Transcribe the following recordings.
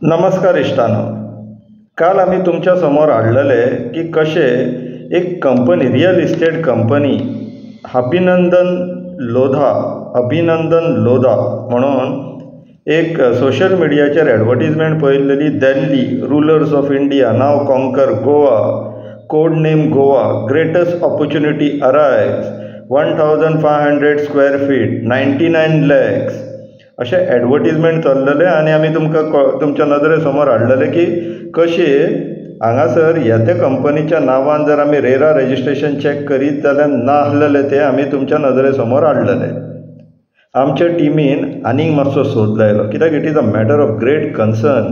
नमस्कार इष्टानो. काल आम्ही तुमच्या समोर हाडलेले की कशे एक कंपनी रियल इस्टेट कंपनी अभिनंदन लोधा म्हणून एक सोशल मिडियाचेर एडवर्टिजमेंट पळयल्ली. दिल्ली रुलर्स ऑफ इंडिया नाव conquer Goa, code name Goa, greatest opportunity arrives, 1500 square feet, 99 lakhs अशें एडवर्टिजमेंट चल्लेले. आनी आमी तुमच्या नदरे समोर हाडलेले की कशे हांगासर ह्या त्या कंपनीच्या नांवान जर आमी रेरा रजिस्ट्रेशन चॅक करीत जाल्यार ना आसलेले ते आमी तुमच्या नदरे समोर हाडलेले. आमच्या टिमीन आनीक मातसो सोद लायलो, कित्याक it is a matter of great concern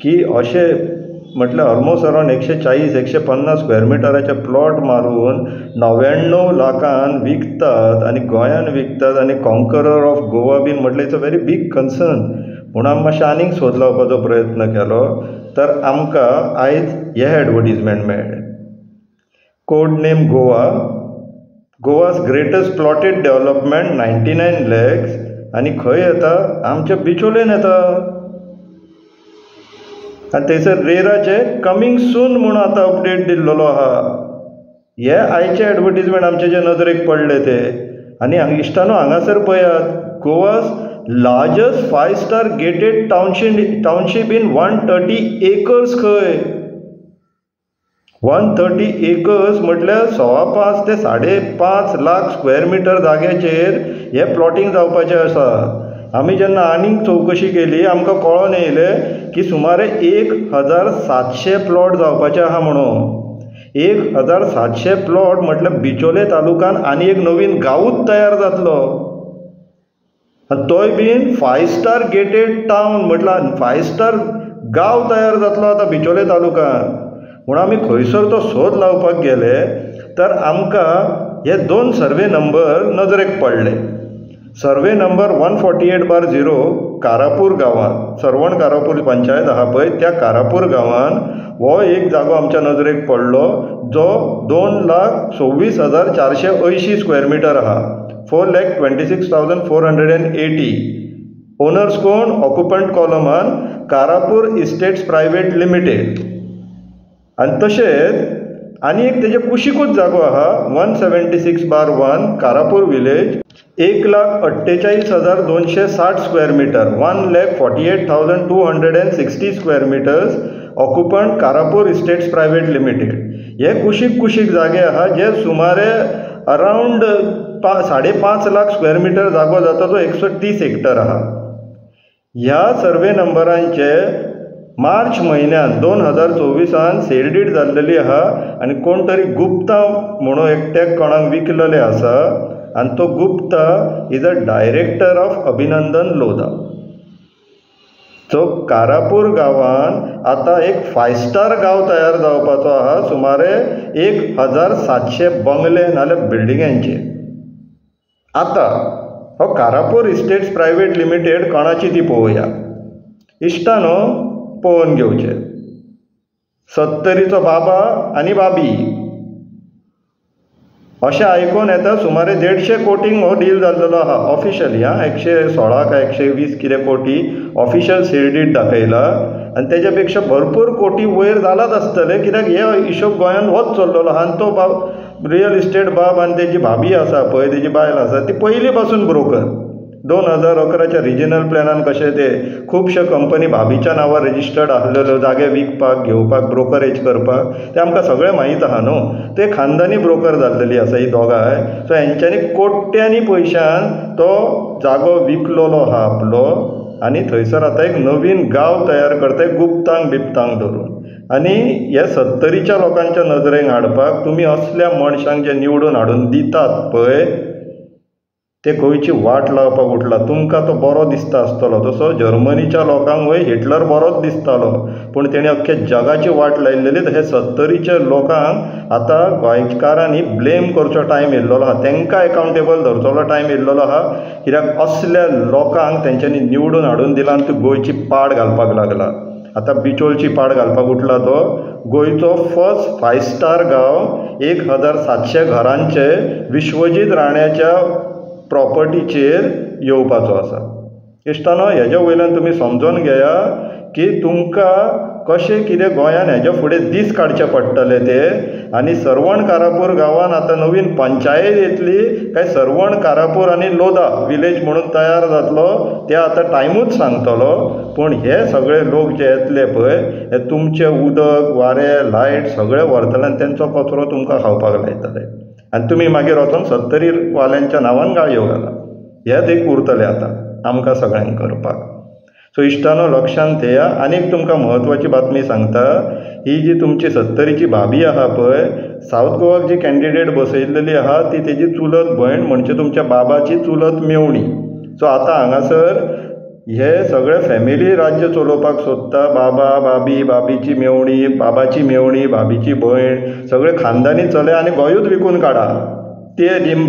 की अशें म्हटल्यार ऑलमोस्ट अरावंड 140-150 स्क्वेअर मिटराचे प्लॉट मारून 99 लाखान विकतात आनी गोंयान विकतात आनी कॉन्करर ऑफ गोवा बीन म्हटल्यार it's a very big concern. म्हणून आमी मातशें आनीक सोद लावपाचो प्रयत्न केलो तर आमकां आयज हे एडवर्टिजमेंट मेळ्ळें. Code name Goa, Goa's greatest plotted development 99 lakhs आनी खंय येता? आमच्या बिचोलेन येता. आनी थंयसर रेराचे कमिंग सून म्हणून आतां अपडेट दिल्लो आहा. हे आयचे एडवर्टिजमेंट आमचे जे नदरेक पडले ते. आनी इश्टानो हांगासर पळयात, Goa's largest 5-star gated township in 130 acres. खंय 130 acres म्हटल्यार 5.25 ते 5.5 लाख स्क्वेअर मिटर जाग्याचेर हे प्लॉटिंग जावपाचें आसा. आमी जेन्ना आनीक चवकशी केली आमकां कळोन येयलें की सुमारे 1700 प्लॉट जावपाचे आहा म्हणून. 1700 प्लॉट म्हटल्यार बिचोले तालुक्यान आनी एक नवीन गांवूच तयार जातलो. तोय बीन 5-star गेटेड टावन म्हटल्यार 5-star गांव तयार जातलो आतां बिचोले तालुक्यान. म्हणून आमी खंयसर तो सोद लावपाक गेले तर आमकां हे 2 सर्वे नंबर नजरेक पडले. सर्वे नंबर 148/0 कारापूर गांवांत, सरवण कारापूर पंचायत आहा पळय त्या कारापूर गांवांत हो एक जागो आमच्या नजरेक पडलो जो 2,26,480 स्क्वेअर मिटर आहा. 4,26,480. ओनर्स कोण? ऑक्युपंट कॉलमान कारापूर इस्टेट्स प्रायवेट लिमिटेड. आनी तशेंच आनी एक तेजे कुशीकूच जागो आहा 176/1 Karapur village, 1,48,260 square metre, 1,48,260 square metres, occupant Karapur estates private limited. हे कुशीक जागे आहा जे सुमारे अरावंड 5.5 लाख स्क्वेअर मिटर जागो जाता जो 130 हेक्टर आहा. ह्या सर्वे नंबरांचे मार्च म्हयन्यान 2024 सेल डीड जाल्लेली आहा आनी कोण तरी गुप्ता म्हणून एकट्याक कोणाक विकलेले आसा आनी तो Gupta is a director of अभिनंदन लोधा. सो कारापूर गांवान आतां एक 5-star गांव तयार जावपाचो आहा, सुमारे 1,700 बंगले नाल्यार बिल्डिंगांचे. आतां हो कारापूर इस्टेट्स प्रायवेट लिमिटेड कोणाची ती पळोवया. इश्टानो पळोवन घेवचे. 70रीचो बाबा आनी बाबी अशें आयकून येता. सुमारे 150 कोटींक हो डील जाल्लो आहा ऑफिशियली. 116 काय 120 कितें कोटी ऑफिशियल सेल डीड दाखयला आनी तेच्या पेक्षा भरपूर कोटी वयर जालाच आसतले कित्याक हे हिशोब गोंयान होच चल्लेलो आहा. आनी तो बाब रियल इस्टेट बाब आनी तेजी भाबी आसा पळय, तेजी बायल आसा ती पयलीं पासून ब्रोकर. 2011च्या रिजनल प्लॅनान कशें ते खुबशे कंपनी भाबीच्या नांवार रजिस्टर्ड आसलेल्यो जागे विकपाक घेवपाक ब्रोकरेज करपाक ते आमकां सगळें माहीत आहा न्हू. ते खानदानी ब्रोकर जाल्लेली आसा ही दोगांय. सो हेंच्यांनी कोट्यांनी पयशान तो जागो विकलोलो आहा आपलो आनी थंयसर आतां एक नवीन गांव तयार करताय गुप्तांक धरून. आनी हे 70च्या लोकांच्या नजरेक हाडपाक तुमी असल्या मनशांक जे निवडून हाडून दितात पळय ते खंयची वाट लावपाक उठला. तुमकां तो बरो दिसता आसतलो, तसो जर्मनीच्या लोकांक वय हिटलर बरोच दिसतालो पूण तेणी अख्ख्या जगाची वाट लायिल्ली. हे 70च्या लोकांक आतां गोंयकारांनी ब्लेम करचो टायम येयल्लो आहा, तांकां एकावंटेबल धरचो टायम येयल्लो आहा कित्याक असल्या लोकांक तेंच्यांनी निवडून हाडून दिला आनी ती गोंयची पाड घालपाक लागला. आतां बिचोलची पाड घालपाक उठला तो. गोंयचो फर्स्ट 5-star गांव 1,700 घरांचे विश्वजीत राण्याच्या प्रॉपर्टीचेर येवपाचो आसा. इश्टानो हेज्या वयल्यान तुमी समजून घेया की तुमकां कशें कितें गोंयान हेजे फुडें दीस काडचे पडटले ते, आनी सरवण कारापूर गांवान आतां नवीन पंचायत येतली काय सरवण कारापूर आनी लोदा विलेज म्हणून तयार जातलो ते आतां टायमूच सांगतलो. पूण हे सगळे लोक जे येतले पळय हे तुमचें उदक वारें लायट सगळें व्हरतले आनी तेंचो कचरो तुमकां खावपाक लायतले आनी तुमी मागीर वचून 70 वाल्यांच्या नांवान गाळयो घाला. हेच एक उरतलें आतां आमकां सगळ्यांक करपाक. सो इश्टानो लक्षांत थेया. आनीक तुमकां म्हत्वाची बातमी सांगता, ही जी तुमची 70ची भाभी आहा पळय, सावथ गोवाक जी कॅन्डिडेट बसयल्लेली आहा ती तेजी चुलत भयण म्हणजे तुमच्या बाबाची चुलत मेवणी. सो आतां हांगासर हे सगळे फॅमिली राज्य चलोवपाक सोदता. बाबा बाबी, बाबीची मेवणी, बाबाची मेवणी, भाभीची भयण, सगळे खानदानी चले आनी गोंयूच विकून काडा. ते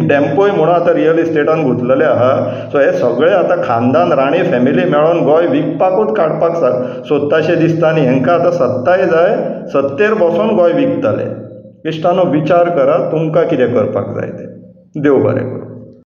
डॅम्पोय म्हणून आतां रियल इस्टेटान गुंतलेले आहा. सो हे सगळे आतां खानदान राणे फॅमिली मेळोन गोंय विकपाकूच काडपाक सोदताशें दिसता आनी हेंकां आतां सत्ताय जाय, सत्तेर बसोन गोंय विकतले. इश्टानो विचार करा तुमकां कितें करपाक जाय तें. देव बरें करूं.